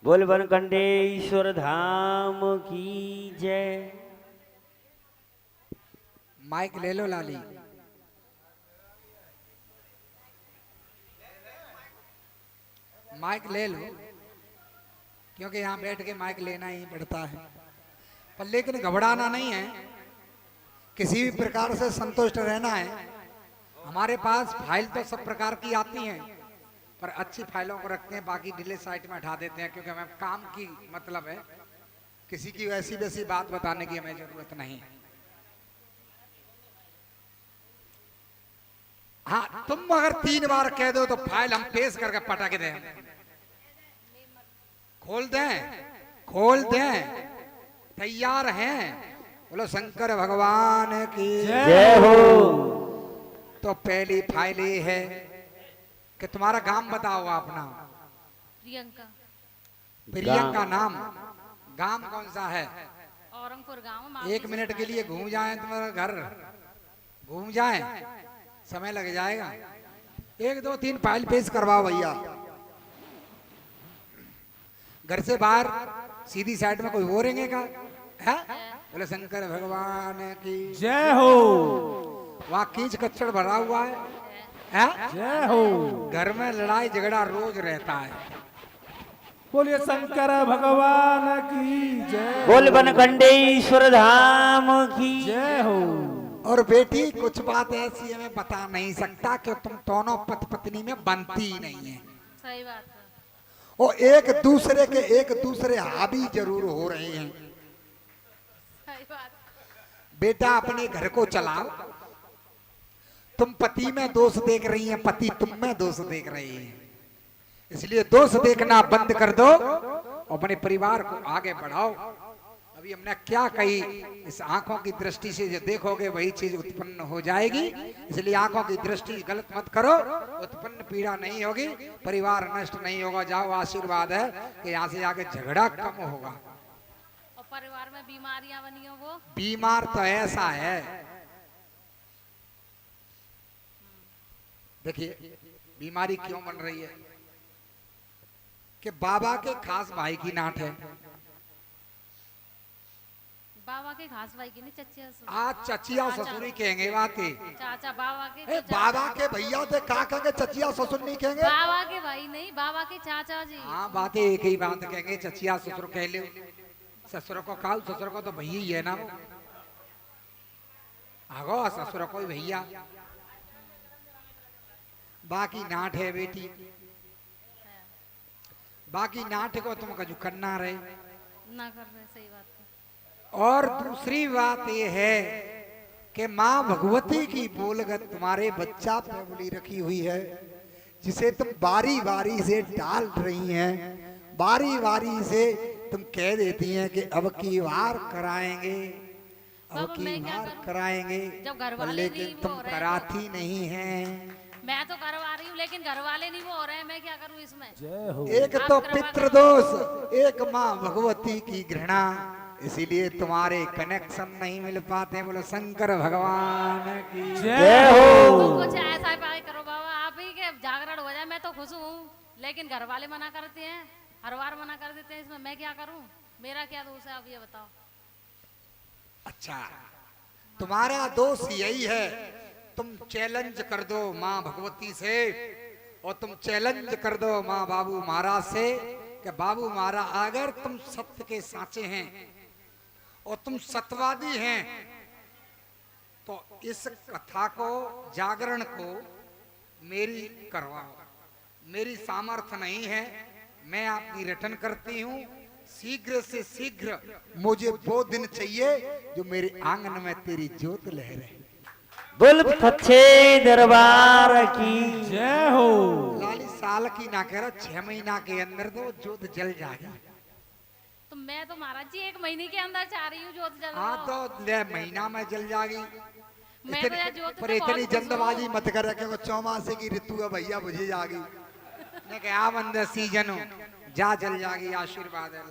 बोल बनकंडेश्वर धाम की जय। माइक ले लो लाली। माइक ले लो क्योंकि यहाँ बैठ के माइक लेना ही पड़ता है, पर लेकिन घबराना नहीं है, किसी भी प्रकार से संतुष्ट रहना है। हमारे पास फाइल तो सब प्रकार की आती हैं, पर अच्छी फाइलों को रखते हैं, बाकी डिले साइट में हटा देते हैं, क्योंकि हमें काम की मतलब है, किसी की वैसी वैसी बात बताने की हमें जरूरत नहीं है। हाँ, तुम अगर 3 बार कह दो तो फाइल हम पेश करके पटक दें, खोल दें। तैयार हैं? बोलो शंकर भगवान की जय हो। तो पहली फाइल ये है कि तुम्हारा गांव बताओ अपना। प्रियंका नाम, गांव कौन सा है? औरंगपुर गांव। 1 मिनट के लिए घूम जाएं, तुम्हारा घर घूम जाएं, समय लग जाएगा। 1 2 3 फाइल पेश करवाओ भैया। घर से बाहर सीधी साइड में कोई हो रहेंगे का है? बोले शंकर भगवान की जय हो। वहाँ कीच कच्चड़ भरा हुआ है? जय हो। घर में लड़ाई झगड़ा रोज रहता है। बोलिए शंकर भगवान की जय। बोल बनकंडेश्वर धाम की जय हो। और बेटी कुछ बात ऐसी है मैं बता नहीं सकता कि तुम दोनों पति पत्नी में बनती ही नहीं है। सही बात है। और एक दूसरे हावी जरूर हो रहे हैं। सही बात। बेटा अपने घर को चलाओ। तुम पति में दोष देख रही हैं, पति तुम में दोष देख रहे हैं, इसलिए दोष देखना बंद कर दो, अपने परिवार को आगे बढ़ाओ। अभी हमने क्या कही, इस आंखों की दृष्टि से जो देखोगे वही चीज उत्पन्न हो जाएगी, इसलिए आंखों की दृष्टि गलत मत करो, उत्पन्न पीड़ा नहीं होगी, परिवार नष्ट नहीं होगा। जाओ, आशीर्वाद है कि यहाँ से आगे झगड़ा कम होगा। और परिवार में बीमारियां बनी हो, वो बीमार तो ऐसा है, देखिए बीमारी क्यों बन रही है कि बाबा के खास भाई की नाट है। बाबा के घास भाई की नहीं, चचिया आज चचिया ससुरी कहेंगे बातें। चाचा बाबा के ए, बाबा के भैया थे का कहेंगे, चचिया ससुर नहीं कहेंगे। बाबा के भाई नहीं, बाबा के चाचा जी। हाँ, बातें एक ही बात कहेंगे, चचिया ससुर कह ले। ससुर को काल, ससुर को तो भैया ही है ना वो। आगो ससुर को भैया, बाकी नाट है बेटी, बाकी नाट को तुम कजू करना रहे ना कर रहे। सही बात है। और दूसरी बात यह है कि माँ भगवती की बोलगत तुम्हारे बच्चा पे बोली रखी हुई है, जिसे तुम बारी बारी से डाल रही हैं, बारी बारी से तुम कह देती हैं कि अब की बार कराएंगे, अब की बार कराएंगे, लेकिन तुम कराती नहीं हैं। मैं तो करवा रही हूँ, लेकिन घर वाले नहीं वो हो रहे हैं, मैं क्या करूँ इसमें। जय हो। एक तो पितृदोष, एक माँ भगवती की घृणा, इसीलिए तुम्हारे कनेक्शन नहीं मिल पाते। बोलो शंकर भगवान की जय हो। तो कुछ ऐसा पाए करो बाबा, आप ही के जागरण हो जाए। मैं तो खुश हूँ, लेकिन घर वाले मना करते हैं, हर बार मना कर देते हैं, इसमें मैं क्या करूँ, मेरा क्या दोष है, आप ये बताओ। अच्छा, तुम्हारा दोष यही है, तुम चैलेंज कर दो माँ भगवती से, और तुम चैलेंज कर दो माँ बाबू महाराज से कि बाबू महाराज अगर तुम सत्य के साचे हैं और तुम सत्यवादी हैं, तो इस कथा को, जागरण को मेरी करवाओ। मेरी सामर्थ्य नहीं है, मैं आपकी रिटर्न करती हूँ। शीघ्र से शीघ्र मुझे वो दिन चाहिए जो मेरे आंगन में तेरी ज्योत लहरे। बोल सच्चे दरबार की जय हो। लाली साल की ना कह रहा, 6 महीना के अंदर तो ज्योत जल जाएगी। तो मैं तो महाराज जी 1 महीने के अंदर चाह रही हूँ ज्योत जल। हाँ, तो ले महीना में जल जाएगी। मैं तो यार ज्योत पर से बहुत इतनी खुश हूँ। जल्दबाजी मत कर, क्योंकि चौमासे की ऋतु है भैया, बुझे जाएगी। मैं क्या अंदर सीजन हो, जा जल जाएगी। आशीर्वाद है।